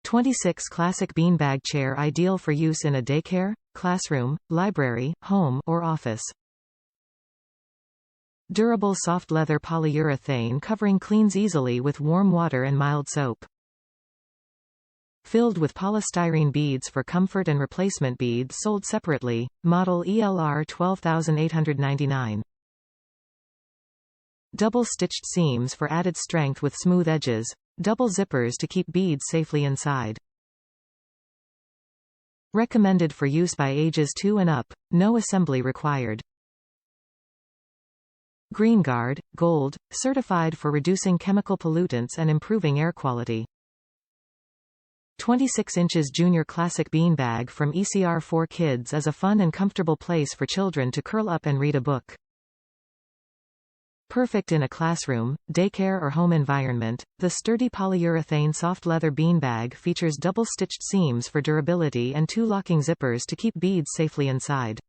26 Classic beanbag chair ideal for use in a daycare, classroom, library, home, or office. Durable soft leather polyurethane covering cleans easily with warm water and mild soap. Filled with polystyrene beads for comfort and replacement beads sold separately, model ELR 12899. Double-stitched seams for added strength with smooth edges. Double zippers to keep beads safely inside. Recommended for use by ages 2 and up, no assembly required. GREENGUARD, Gold, certified for reducing chemical pollutants and improving air quality. 26 inches Junior Classic beanbag from ECR4Kids is a fun and comfortable place for children to curl up and read a book. Perfect in a classroom, daycare or home environment, the sturdy polyurethane soft leather beanbag features double-stitched seams for durability and 2 locking zippers to keep beads safely inside.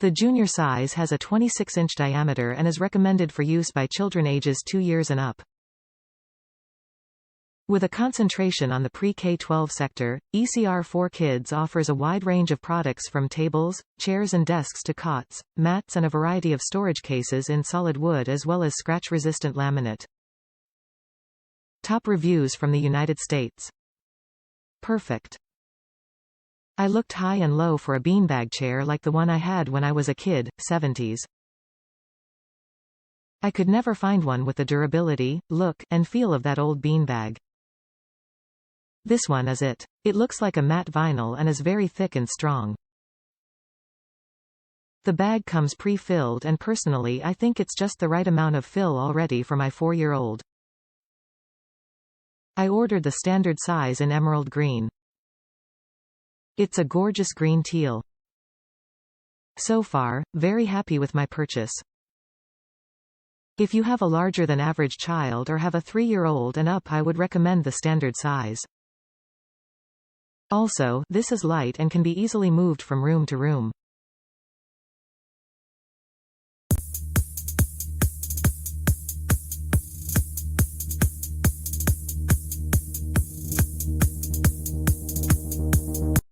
The junior size has a 26-inch diameter and is recommended for use by children ages 2 years and up. With a concentration on the pre-K-12 sector, ECR4Kids offers a wide range of products from tables, chairs and desks to cots, mats and a variety of storage cases in solid wood as well as scratch-resistant laminate. Top reviews from the United States. Perfect. I looked high and low for a beanbag chair like the one I had when I was a kid, 70s. I could never find one with the durability, look, and feel of that old beanbag. This one is it. It looks like a matte vinyl and is very thick and strong. The bag comes pre-filled and personally I think it's just the right amount of fill already for my 4-year-old. I ordered the standard size in emerald green. It's a gorgeous green teal. So far, very happy with my purchase. If you have a larger than average child or have a 3-year-old and up, I would recommend the standard size. Also, this is light and can be easily moved from room to room.